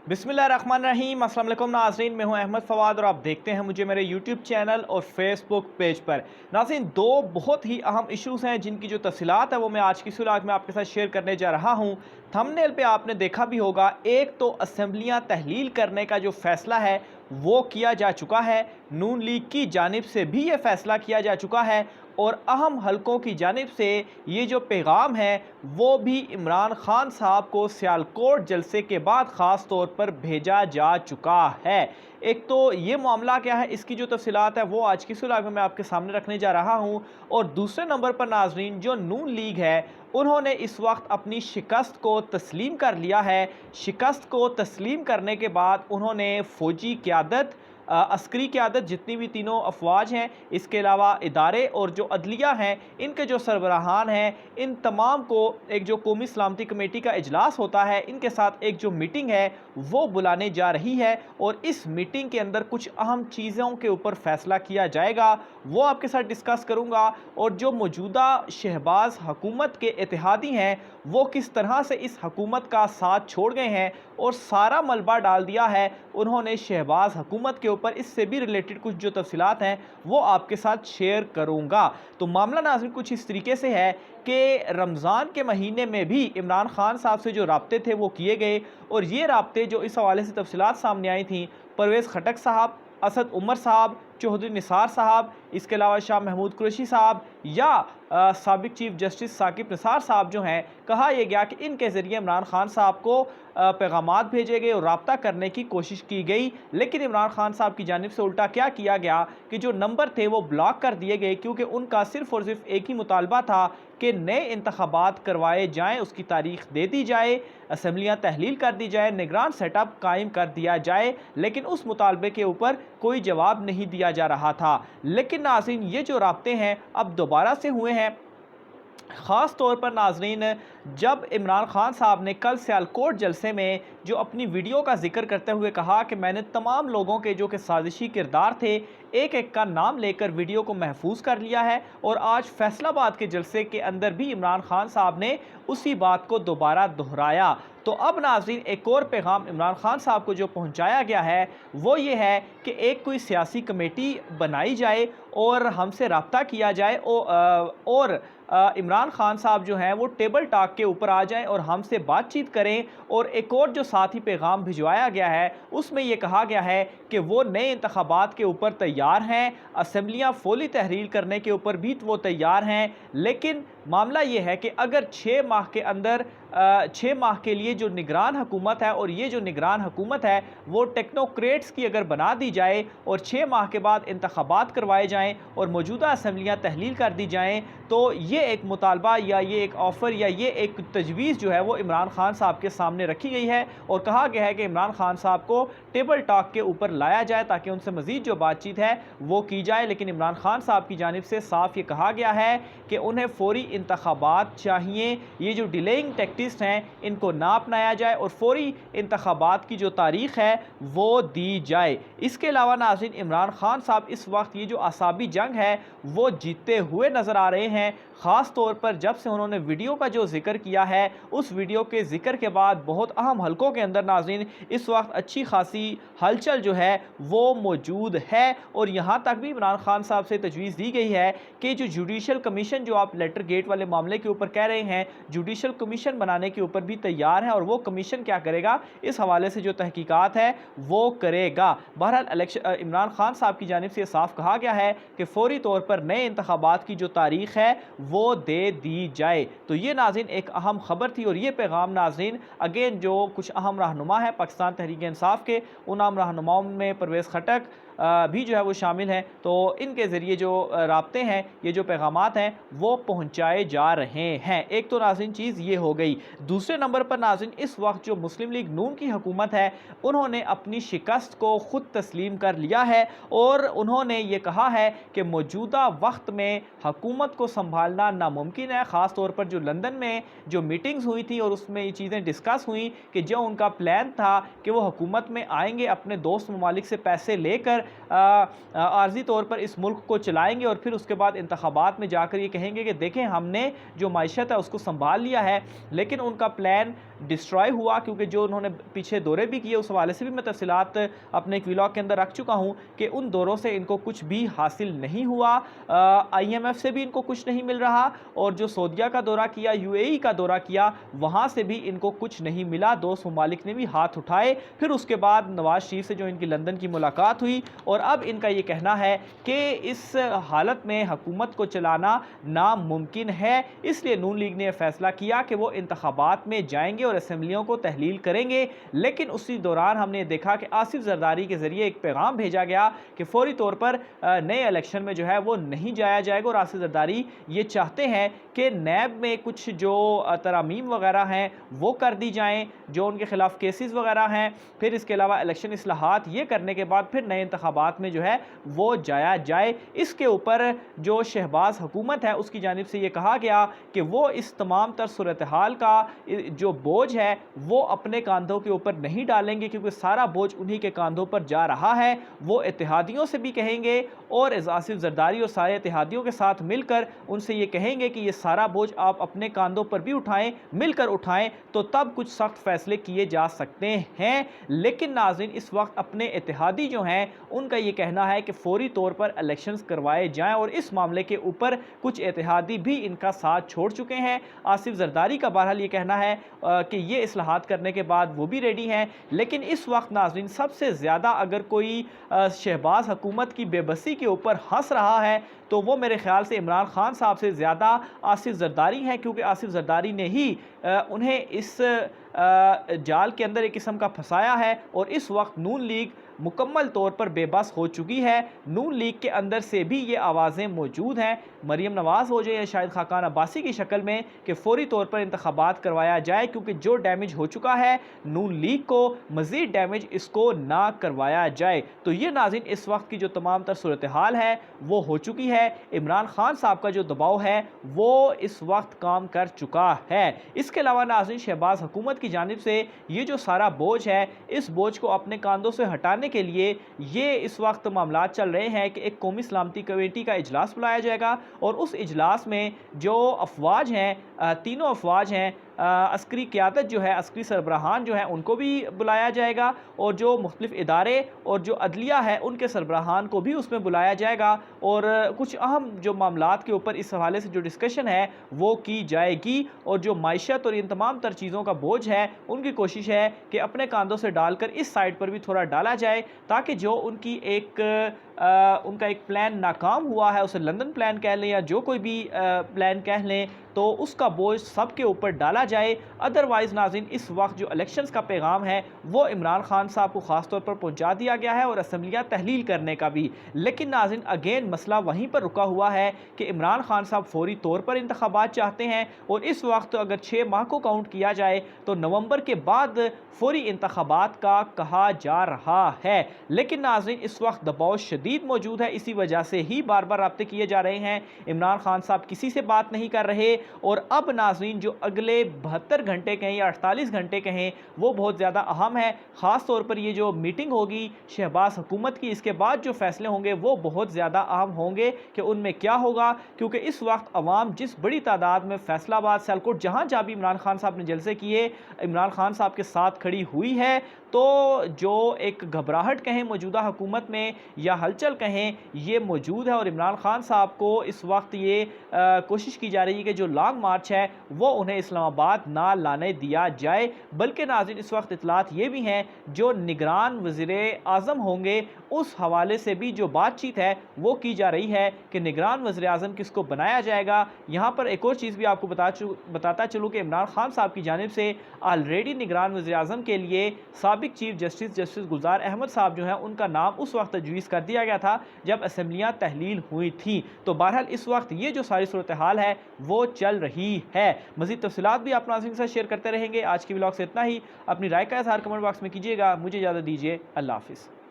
बिस्मिल्लाहिर्रहमानिर्रहीम। अस्सलाम वालेकुम नाज़रीन, मैं हूं अहमद फ़वाद और आप देखते हैं मुझे मेरे यूट्यूब चैनल और फेसबुक पेज पर। नाज़रीन, दो बहुत ही अहम इश्यूज़ हैं जिनकी जो तफ़सीलात है वो मैं आज की सुलाग में आपके साथ शेयर करने जा रहा हूं। थंबनेल पे आपने देखा भी होगा, एक तो असेंबलियां तहलील करने का जो फ़ैसला है वो किया जा चुका है, नून लीग की जानिब से भी ये फ़ैसला किया जा चुका है और अहम हलकों की जानिब से ये जो पैगाम है वो भी इमरान खान साहब को सियालकोट जलसे के बाद ख़ास तौर पर भेजा जा चुका है। एक तो ये मामला क्या है, इसकी जो तफसीलात है वो आज की सुलाग में मैं आपके सामने रखने जा रहा हूँ। और दूसरे नंबर पर नाजरीन, जो नून लीग है उन्होंने इस वक्त अपनी शिकस्त को तस्लीम कर लिया है। शिकस्त को तस्लीम करने के बाद उन्होंने फ़ौजी क़यादत, अस्करी क़यादत, जितनी भी तीनों अफवाज हैं, इसके अलावा इदारे और जो अदलिया हैं, इनके जो सरबराहान हैं, इन तमाम को एक जो कौमी सलामती कमेटी का इजलास होता है, इनके साथ एक जो मीटिंग है वो बुलाने जा रही है और इस मीटिंग के अंदर कुछ अहम चीज़ों के ऊपर फैसला किया जाएगा, वो आपके साथ डिस्कस करूँगा। और जो मौजूदा शहबाज हुकूमत के इत्तेहादी हैं वो किस तरह से इस हुकूमत का साथ छोड़ गए हैं और सारा मलबा डाल दिया है उन्होंने शहबाज हुकूमत के ऊपर, इससे भी रिलेटेड कुछ जो तफसीलात हैं वो आपके साथ शेयर करूँगा। तो मामला नाज़रीन कुछ इस तरीके से है कि रमज़ान के महीने में भी इमरान खान साहब से जो राब्ते थे वो किए गए और ये राब्ते जो इस हवाले से तफसीलात सामने आई थी, परवेज़ खटक साहब, असद उमर साहब, चौधरी निसार साहब, इसके अलावा शाह महमूद कुरैशी साहब या साबिक चीफ जस्टिस साकिब निसार साहब जो हैं, कहा यह गया कि इनके ज़रिए इमरान खान साहब को पैगामात भेजे गए और रब्ता करने की कोशिश की गई। लेकिन इमरान खान साहब की जानिब से उल्टा क्या किया गया कि जो नंबर थे वो ब्लॉक कर दिए गए, क्योंकि उनका सिर्फ़ और सिर्फ एक ही मुतालबा था कि नए इंतखाबात करवाए जाएँ, उसकी तारीख दे दी जाए, असम्बलियाँ तहलील कर दी जाए, निगरान सेटअप कायम कर दिया जाए। लेकिन उस मुतालबे के ऊपर कोई जवाब नहीं दिया जा रहा था। लेकिन नाज़रीन, ये जो राब्ते हैं अब दोबारा से हुए हैं, ख़ास तौर पर नाज़रीन, जब इमरान खान साहब ने कल सियालकोट जलसे में जो अपनी वीडियो का जिक्र करते हुए कहा कि मैंने तमाम लोगों के जो कि साजिशी किरदार थे, एक एक का नाम लेकर वीडियो को महफूज कर लिया है और आज फैसलाबाद के जलसे के अंदर भी इमरान खान साहब ने उसी बात को दोबारा दोहराया। तो अब नाज़रीन, एक और पैगाम इमरान खान साहब को जो पहुंचाया गया है वो ये है कि एक कोई सियासी कमेटी बनाई जाए और हमसे रब्ता किया जाए और इमरान खान साहब जो हैं वो टेबल टॉक के ऊपर आ जाएं और हमसे बातचीत करें। और एक और जो साथ ही पैगाम भिजवाया गया है उसमें ये कहा गया है कि वो नए इंतखाबात के ऊपर तैयार हैं, असम्बलियाँ फौली तहरील करने के ऊपर भी वो तैयार हैं। लेकिन मामला ये है कि अगर 6 माह के अंदर 6 माह के लिए जो निगरान हुकूमत है और ये जो निगरान हुकूमत है वो टेक्नोक्रेट्स की अगर बना दी जाए और 6 माह के बाद इंतखाबात करवाए जाएँ और मौजूदा असम्बलियाँ तहलील कर दी जाएँ, तो ये एक मुतालबा या ये एक ऑफ़र या ये एक तजवीज़ जो है वो इमरान खान साहब के सामने रखी गई है और कहा गया है कि इमरान खान साहब को टेबल टॉक के ऊपर लाया जाए ताकि उनसे मज़ीद जो बातचीत है वो की जाए। लेकिन इमरान खान साहब की जानिब से साफ ये कहा गया है कि उन्हें फ़ौरी इंतखाबात चाहिए, ये जो डिलेइंग टैक्टिक्स हैं इनको ना अपनाया जाए और फ़ौरी इंतखाबात की जो तारीख़ है वो दी जाए। इसके अलावा नाज़रीन, इमरान खान साहब इस वक्त ये जो आसाबी जंग है वो जीतते हुए नज़र आ रहे हैं। ख़ास तौर पर जब से उन्होंने वीडियो का जो जिक्र किया है, उस वीडियो के जिक्र के बाद बहुत अहम हलकों के अंदर नाज़रीन इस वक्त अच्छी खासी हलचल जो है वो मौजूद है। और यहाँ तक भी इमरान खान साहब से तजवीज़ दी गई है कि जो जुडिशल कमीशन जो आप लेटर गेट वाले मामले के ऊपर कह रहे हैं, जुडिशल कमीशन बनाने के ऊपर भी तैयार है और वो कमीशन क्या करेगा, इस हवाले से जो तहकीकात है वो करेगा। बहरहाल इमरान खान साहब की जानिब से साफ कहा गया है कि फ़ौरी तौर पर नए इंतखाबात की जो तारीख़ है वो दे दी जाए। तो ये नाज़रीन एक अहम ख़बर थी और ये पैगाम नाज़रीन अगेन जो कुछ अहम रहनुमा है पाकिस्तान तहरीक इंसाफ के, उन अहम रहनुमाओं में परवेज़ खटक भी जो है वो शामिल हैं। तो इनके ज़रिए जो राब्ते हैं, ये जो पैगामात हैं वो पहुँचाए जा रहे हैं। एक तो नाज़रीन चीज़ ये हो गई। दूसरे नंबर पर नाज़रीन, इस वक्त जो मुस्लिम लीग नून की हुकूमत है उन्होंने अपनी शिकस्त को ख़ुद तस्लीम कर लिया है और उन्होंने ये कहा है कि मौजूदा वक्त में हुकूमत को संभालना नामुमकिन है। ख़ास तौर पर जो लंदन में जो मीटिंग्स हुई थी और उसमें ये चीज़ें डिस्कस हुई कि जो उनका प्लान था कि वो हुकूमत में आएंगे, अपने दोस्त ममालिक से पैसे लेकर आर्जी तौर पर इस मुल्क को चलाएंगे और फिर उसके बाद इंतखाबात में जाकर ये कहेंगे कि देखें हमने जो माइशत है उसको संभाल लिया है। लेकिन उनका प्लान डिस्ट्रॉय हुआ, क्योंकि जो उन्होंने पीछे दौरे भी किए उस हवाले से भी मैं तफसीलात अपने एक व्लॉग के अंदर रख चुका हूँ कि उन दौरों से इनको कुछ भी हासिल नहीं हुआ। IMF से भी इनको कुछ नहीं मिल रहा, और जो सऊदीया का दौरा किया, UAE का दौरा किया, वहाँ से भी इनको कुछ नहीं मिला। दोस्त ममालिक ने भी हाथ उठाए। फिर उसके बाद नवाज शरीफ से जो इनकी लंदन की मुलाकात हुई, और अब इनका ये कहना है कि इस हालत में हुकूमत को चलाना नामुमकिन है, इसलिए नून लीग ने फैसला किया कि वो इंतखाबात में जाएंगे और असम्बलियों को तहलील करेंगे। लेकिन उसी दौरान हमने देखा कि आसिफ जरदारी के ज़रिए एक पैगाम भेजा गया कि फौरी तौर पर नए इलेक्शन में जो है वो नहीं जाया जाएगा, और आसिफ जरदारी ये चाहते हैं कि नैब में कुछ जो तरामीम वगैरह हैं वो कर दी जाएँ, जो उनके खिलाफ केसेस वगैरह हैं। फिर इसके अलावा इलेक्शन इस्लाहात ये करने के बाद फिर नए इंतखाबात में जो है वो जाया जाए। इसके ऊपर जो शहबाज हुकूमत है उसकी जानिब से ये कहा गया कि वो इस तमाम तर सूरत हाल का जो बोझ है वो अपने कांधों के ऊपर नहीं डालेंगे, क्योंकि सारा बोझ उन्हीं के कांधों पर जा रहा है। वो इत्तेहादियों से भी कहेंगे और आसिफ जरदारी और सारे इत्तेहादियों के साथ मिलकर उनसे ये कहेंगे कि ये सारा बोझ आप अपने कांधों पर भी उठाएं, मिलकर उठाएं, तो तब कुछ सख्त फैसले किए जा सकते हैं। लेकिन नाज़रीन, इस वक्त अपने इत्तेहादी जो हैं उनका ये कहना है कि फौरी तौर पर इलेक्शंस करवाए जाएं, और इस मामले के ऊपर कुछ इत्तेहादी भी इनका साथ छोड़ चुके हैं। आसिफ जरदारी का बहरहाल ये कहना है कि ये इस्लाहात करने के बाद वो भी रेडी हैं। लेकिन इस वक्त नाज़रीन, सबसे ज़्यादा अगर कोई शहबाज हुकूमत की बेबसी के ऊपर हंस रहा है तो वो मेरे ख्याल से इमरान खान साहब से ज़्यादा आसिफ जरदारी हैं, क्योंकि आसिफ जरदारी ने ही उन्हें इस जाल के अंदर एक किस्म का फंसाया है, और इस वक्त नून लीग मुकम्मल तौर पर बेबस हो चुकी है। नून लीग के अंदर से भी ये आवाज़ें मौजूद हैं, मरीम नवाज़ हो जाए या शायद खाकान अब्बासी की शक्ल में, कि फ़ौरी तौर पर इंतखाबात करवाया जाए, क्योंकि जो डैमेज हो चुका है नून लीग को मज़ीद डैमेज इसको ना करवाया जाए। तो ये नाज़रीन इस वक्त की जो तमाम तर सूरत हाल है वो हो चुकी है। इमरान खान साहब का जो दबाव है वो इस वक्त काम कर चुका है। इसके अलावा नाज़रीन, शहबाज हुकूमत की जानिब से ये जो सारा बोझ है, इस बोझ को अपने कांधों से हटाने के लिए ये इस वक्त मामला चल रहे हैं कि एक कौमी सलामती कमेटी का इजलास बुलाया जाएगा, और उस इजलास में जो अफवाज हैं, तीनों अफवाज हैं, अस्करी क़यादत जो है, अस्करी सरबराहान जो है, उनको भी बुलाया जाएगा, और जो मुख्तलिफ इदारे और जो अदलिया है उनके सरबराहान को भी उसमें बुलाया जाएगा, और कुछ अहम जो मामलात के ऊपर इस हवाले से जो डिस्कशन है वो की जाएगी। और जो माइशत और इन तमाम तर चीज़ों का बोझ है उनकी कोशिश है कि अपने कांधों से डालकर इस साइड पर भी थोड़ा डाला जाए, ताकि जो उनकी उनका एक प्लान नाकाम हुआ है, उसे लंदन प्लान कह लें या जो कोई भी प्लान कह लें, तो उसका बोझ सबके ऊपर डाला जाए। अदरवाइज़ नाज़रीन, इस वक्त जो इलेक्शंस का पैगाम है वो इमरान खान साहब को ख़ास तौर पर पहुंचा दिया गया है, और असम्बलियाँ तहलील करने का भी। लेकिन नाज़रीन, अगेन मसला वहीं पर रुका हुआ है कि इमरान खान साहब फौरी तौर पर इंतखाबात चाहते हैं, और इस वक्त अगर 6 माह को काउंट किया जाए तो नवंबर के बाद फौरी इंतखाबात का कहा जा रहा है। लेकिन नाज़रीन, इस वक्त दबाव शदीद मौजूद है, इसी वजह से ही बार बार राब्ते किए जा रहे हैं। इमरान खान साहब किसी से बात नहीं कर रहे, और अब नाज़रीन जो अगले 72 घंटे कहें या 48 घंटे कहें वो बहुत ज़्यादा अहम है। ख़ास तौर पर ये जो मीटिंग होगी शहबाज हुकूमत की, इसके बाद जो फैसले होंगे वो बहुत ज़्यादा अहम होंगे कि उनमें क्या होगा, क्योंकि इस वक्त अवाम जिस बड़ी तादाद में फैसलाबाद, सियालकोट, जहाँ जहाँ भी इमरान खान साहब ने जलसे किए, इमरान खान साहब के साथ खड़ी हुई है, तो जो एक घबराहट कहें मौजूदा हुकूमत में या हलचल कहें, ये मौजूद है। और इमरान खान साहब को इस वक्त ये कोशिश की जा रही है कि जो लॉन्ग मार्च है वो उन्हें इस्लामाबाद ना लाने दिया जाए। बल्कि नाज़रीन, इस वक्त इतलात ये भी हैं जो निगरान वज़ीर आज़म होंगे उस हवाले से भी जो बातचीत है वो की जा रही है कि निगरान वज़ीर आज़म किसको बनाया जाएगा। यहाँ पर एक और चीज़ भी आपको बताता चलूँ कि इमरान खान साहब की जानिब से ऑलरेडी निगरान वज़ीर आज़म के लिए साबिक चीफ जस्टिस गुलजार अहमद साहब जो हैं उनका नाम उस वक्त तजवीज़ कर दिया गया था जब असम्बलियाँ तहलील हुई थी। तो बहरहाल इस वक्त ये जो सारी सूरत हाल है वो चल रही है। मज़ीद तफ़सीलात भी आप नाज़रीन के साथ शेयर करते रहेंगे। आज की व्लॉग से इतना ही। अपनी राय का इज़हार कमेंट बॉक्स में कीजिएगा। मुझे इजाज़त दीजिए। अल्लाह हाफ़िज़।